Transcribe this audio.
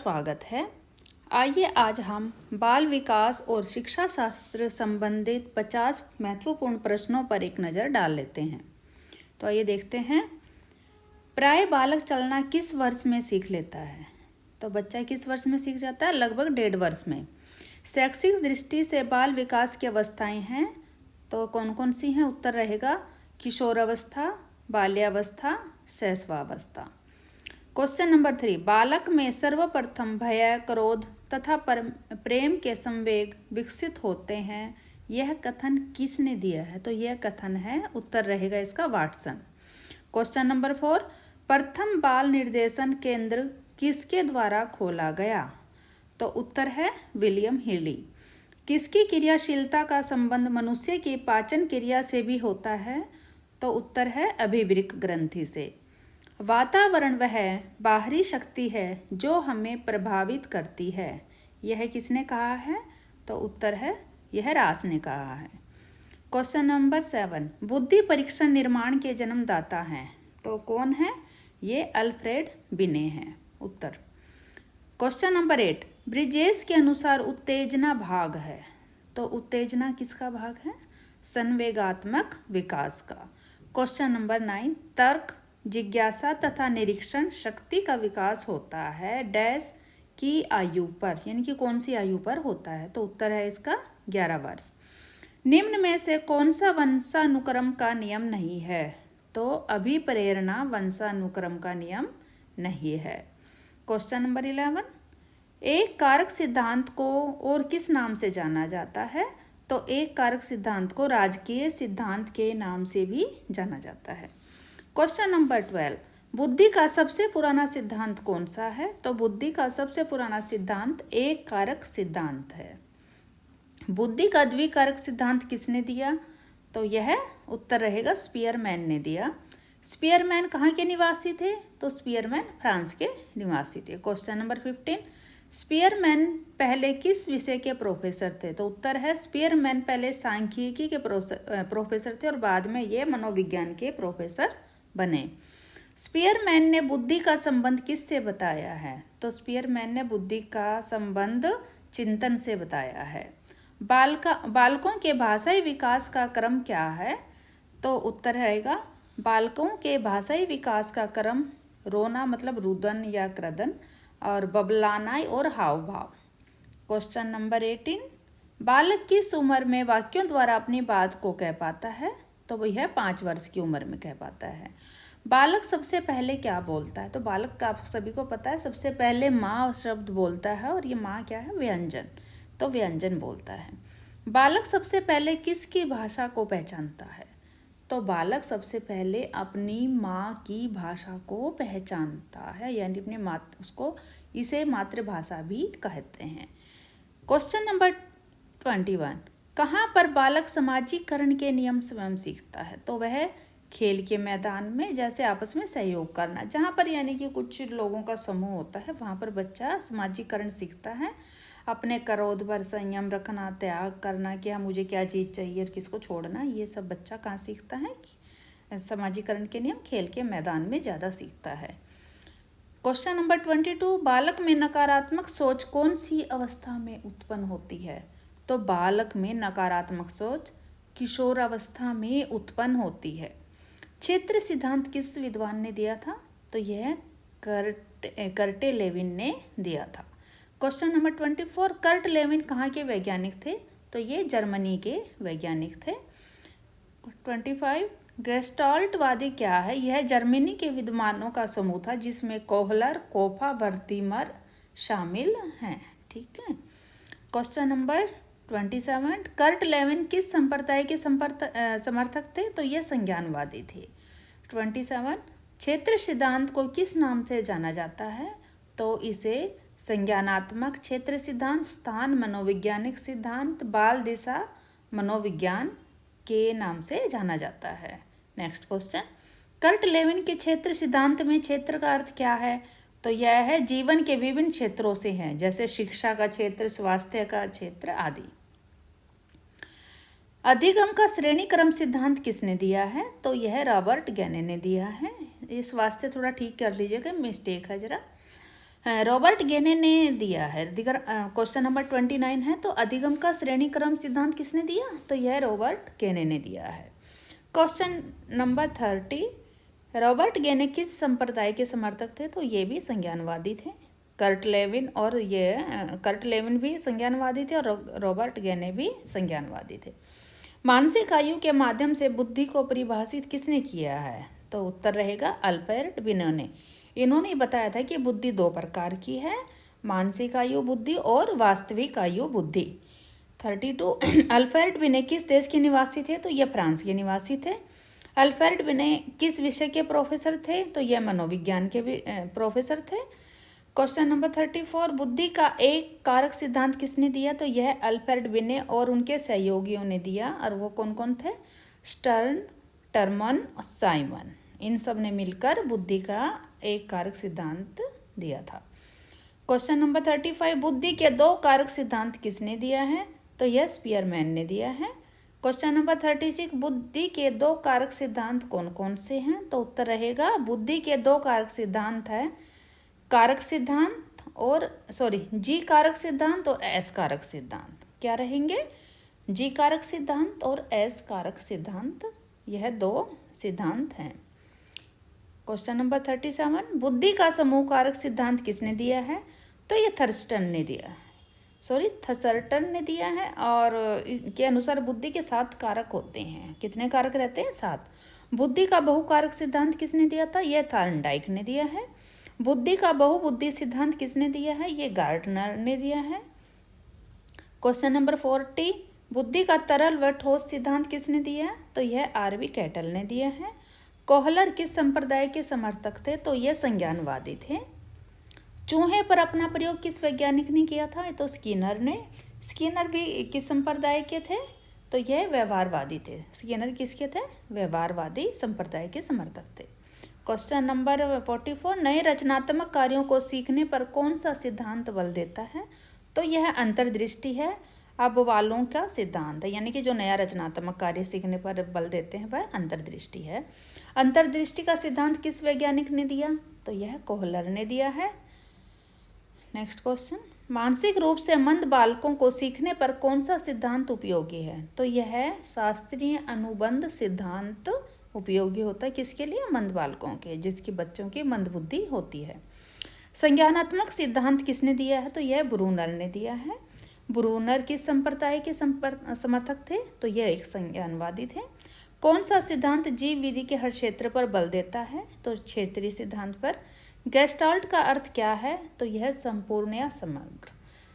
स्वागत है। आइए आज हम बाल विकास और शिक्षा शास्त्र संबंधित 50 महत्वपूर्ण प्रश्नों पर एक नज़र डाल लेते हैं। तो आइए देखते हैं। प्राय बालक चलना किस वर्ष में सीख लेता है? तो बच्चा किस वर्ष में सीख जाता है? लगभग 1.5 वर्ष में। शैक्षिक दृष्टि से बाल विकास की अवस्थाएं हैं तो कौन कौन सी हैं? उत्तर रहेगा किशोरावस्था, बाल्यावस्था, शैशवावस्था। क्वेश्चन नंबर 3, बालक में सर्वप्रथम भय, क्रोध तथा प्रेम के संवेग विकसित होते हैं, यह कथन किसने दिया है? तो यह कथन है, उत्तर रहेगा इसका वाटसन। क्वेश्चन नंबर 4, प्रथम बाल निर्देशन केंद्र किसके द्वारा खोला गया? तो उत्तर है विलियम हेली। किसकी क्रियाशीलता का संबंध मनुष्य की पाचन क्रिया से भी होता है? तो उत्तर है अभिवृक्क ग्रंथि से। वातावरण वह बाहरी शक्ति है जो हमें प्रभावित करती है, यह किसने कहा है? तो उत्तर है यह रास ने कहा है। क्वेश्चन नंबर 7, बुद्धि परीक्षण निर्माण के जन्मदाता हैं तो कौन है? ये अल्फ्रेड बिने हैं। उत्तर। क्वेश्चन नंबर 8, ब्रिजेश के अनुसार उत्तेजना भाग है तो उत्तेजना किसका भाग है? संवेगात्मक विकास का। क्वेश्चन नंबर 9, तर्क, जिज्ञासा तथा निरीक्षण शक्ति का विकास होता है डैश की आयु पर, यानी कि कौन सी आयु पर होता है? तो उत्तर है इसका 11 वर्ष। निम्न में से कौन सा वंशानुक्रम का नियम नहीं है? तो अभिप्रेरणा वंशानुक्रम का नियम नहीं है। क्वेश्चन नंबर 11, एक कारक सिद्धांत को और किस नाम से जाना जाता है? तो एक कारक सिद्धांत को राजकीय सिद्धांत के नाम से भी जाना जाता है। क्वेश्चन नंबर 12, बुद्धि का सबसे पुराना सिद्धांत कौन सा है? तो बुद्धि का सबसे पुराना सिद्धांत एक कारक सिद्धांत है। बुद्धि का द्विकारक सिद्धांत किसने दिया? तो यह उत्तर रहेगा स्पीयरमैन ने दिया। स्पीयरमैन कहाँ के निवासी थे? तो स्पीयरमैन फ्रांस के निवासी थे। क्वेश्चन नंबर 15, स्पीयरमैन पहले किस विषय के प्रोफेसर थे? तो उत्तर है स्पीयरमैन पहले सांख्यिकी के प्रोफेसर थे और बाद में ये मनोविज्ञान के प्रोफेसर बने। स्पीयरमैन ने बुद्धि का संबंध किससे बताया है? तो स्पीयरमैन ने बुद्धि का संबंध चिंतन से बताया है। बालकों के भाषाई विकास का क्रम क्या है? तो उत्तर रहेगा बालकों के भाषाई विकास का क्रम रोना मतलब रुदन या क्रदन और बबलाना और हाव भाव। क्वेश्चन नंबर 18, बालक किस उम्र में वाक्यों द्वारा अपनी बात को कह पाता है? तो वह 5 वर्ष की उम्र में कह पाता है। बालक सबसे पहले क्या बोलता है? तो बालक का आप सभी को पता है सबसे पहले माँ शब्द बोलता है और ये माँ क्या है? व्यंजन। तो व्यंजन बोलता है। बालक सबसे पहले किसकी भाषा को पहचानता है? तो बालक सबसे पहले अपनी माँ की भाषा को पहचानता है, यानी अपनी उसको इसे मातृभाषा भी कहते हैं। क्वेश्चन नंबर 21, कहाँ पर बालक सामाजिकरण के नियम स्वयं सीखता है? तो वह खेल के मैदान में, जैसे आपस में सहयोग करना, जहाँ पर यानी कि कुछ लोगों का समूह होता है वहाँ पर बच्चा सामाजिकरण सीखता है। अपने क्रोध पर संयम रखना, त्याग करना कि हाँ मुझे क्या चीज़ चाहिए और किसको छोड़ना, ये सब बच्चा कहाँ सीखता है? सामाजिकरण के नियम खेल के मैदान में ज़्यादा सीखता है। क्वेश्चन नंबर 22, बालक में नकारात्मक सोच कौन सी अवस्था में उत्पन्न होती है? तो बालक में नकारात्मक सोच किशोरावस्था में उत्पन्न होती है। क्षेत्र सिद्धांत किस विद्वान ने दिया था? तो यह कर्टे लेविन ने दिया था। क्वेश्चन नंबर 24, कर्ट लेविन कहाँ के वैज्ञानिक थे? तो ये जर्मनी के वैज्ञानिक थे। 25, गेस्टाल्टवादी क्या है? यह जर्मनी के विद्वानों का समूह था जिसमें कोहलर, कोफा, वर्तीमर शामिल हैं। ठीक है। क्वेश्चन नंबर 27, कर्ट लेविन किस संप्रदाय के समर्थक थे? तो ये संज्ञानवादी थे। 27, क्षेत्र सिद्धांत को किस नाम से जाना जाता है? तो इसे संज्ञानात्मक क्षेत्र सिद्धांत, स्थान मनोवैज्ञानिक सिद्धांत, बाल दिशा मनोविज्ञान के नाम से जाना जाता है। नेक्स्ट क्वेश्चन, कर्ट लेविन के क्षेत्र सिद्धांत में क्षेत्र का अर्थ क्या है? तो यह है जीवन के विभिन्न क्षेत्रों से हैं, जैसे शिक्षा का क्षेत्र, स्वास्थ्य का क्षेत्र आदि। अधिगम का श्रेणी क्रम सिद्धांत किसने दिया है? तो यह रॉबर्ट गैने ने दिया है। ये स्वास्थ्य थोड़ा ठीक कर लीजिएगा, मिस्टेक है जरा। रॉबर्ट गेने ने दिया है। क्वेश्चन नंबर 29 है, तो अधिगम का श्रेणी क्रम सिद्धांत किसने दिया? तो यह रॉबर्ट गेने ने दिया है। क्वेश्चन नंबर 30, रॉबर्ट गेने किस संप्रदाय के समर्थक थे? तो ये भी संज्ञानवादी थे। कर्ट लेविन भी संज्ञानवादी थे और रॉबर्ट गेने भी संज्ञानवादी थे। मानसिक आयु के माध्यम से बुद्धि को परिभाषित किसने किया है? तो उत्तर रहेगा अल्फ्रेड बिने ने। इन्होंने बताया था कि बुद्धि दो प्रकार की है, मानसिक आयु बुद्धि और वास्तविक आयु बुद्धि। 32, अल्फ्रेड बिने किस देश के निवासी थे? तो यह फ्रांस के निवासी थे। अल्फ्रेड बिने किस विषय के प्रोफेसर थे? तो यह मनोविज्ञान के भी प्रोफेसर थे। क्वेश्चन नंबर 34, बुद्धि का एक कारक सिद्धांत किसने दिया? तो यह अल्फ्रेड बिने और उनके सहयोगियों ने दिया। और वो कौन कौन थे? स्टर्न, टर्मन और साइमन, इन सब ने मिलकर बुद्धि का एक कारक सिद्धांत दिया था। क्वेश्चन नंबर 35, बुद्धि के दो कारक सिद्धांत किसने दिया है? तो यह स्पीयरमैन ने दिया है। क्वेश्चन नंबर 36, बुद्धि के दो कारक सिद्धांत कौन कौन से हैं? तो उत्तर रहेगा बुद्धि के दो कारक सिद्धांत है कारक सिद्धांत और जी कारक सिद्धांत और एस कारक सिद्धांत। क्या रहेंगे? जी कारक सिद्धांत और एस कारक सिद्धांत, यह दो सिद्धांत हैं। क्वेश्चन नंबर 37, बुद्धि का समूह कारक सिद्धांत किसने दिया है? तो ये थर्स्टन ने दिया है, थर्स्टन ने दिया है। और के अनुसार बुद्धि के 7 कारक होते हैं। कितने कारक रहते हैं? 7। बुद्धि का बहुकारक सिद्धांत किसने दिया था? यह थॉर्नडाइक ने दिया है। बुद्धि का बहुबुद्धि सिद्धांत किसने दिया है? ये गार्डनर ने दिया है। क्वेश्चन नंबर 40, बुद्धि का तरल व ठोस सिद्धांत किसने दिया? तो यह आरवी कैटल ने दिया है। कोहलर किस संप्रदाय के समर्थक थे? तो यह संज्ञानवादी थे। चूहे पर अपना प्रयोग किस वैज्ञानिक ने किया था? तो स्किनर ने। स्किनर भी किस संप्रदाय के थे? तो यह व्यवहारवादी थे। स्किनर किसके थे? व्यवहारवादी संप्रदाय के समर्थक थे। क्वेश्चन नंबर 44, नए रचनात्मक कार्यों को सीखने पर कौन सा सिद्धांत बल देता है? तो यह अंतर्दृष्टि है, अब वालों का सिद्धांत है। यानी कि जो नया रचनात्मक कार्य सीखने पर बल देते हैं वह अंतर्दृष्टि है। अंतर्दृष्टि का सिद्धांत किस वैज्ञानिक ने दिया? तो यह कोहलर ने दिया है। नेक्स्ट क्वेश्चन, मानसिक रूप से मंद बालकों को सीखने पर कौन सा सिद्धांत उपयोगी है? तो यह शास्त्रीय अनुबंध सिद्धांत उपयोगी होता है। किसके लिए? मंद बालकों के, जिसकी बच्चों की मंद बुद्धि होती है। संज्ञानात्मक सिद्धांत किसने दिया है? तो यह ब्रूनर ने दिया है। ब्रूनर किस संप्रदाय के समर्थक थे? तो यह एक संज्ञानवादी थे। कौन सा सिद्धांत जीव विधि के हर क्षेत्र पर बल देता है? तो क्षेत्रीय सिद्धांत पर। गेस्टाल्ट का अर्थ क्या है? तो यह संपूर्ण या समग्र।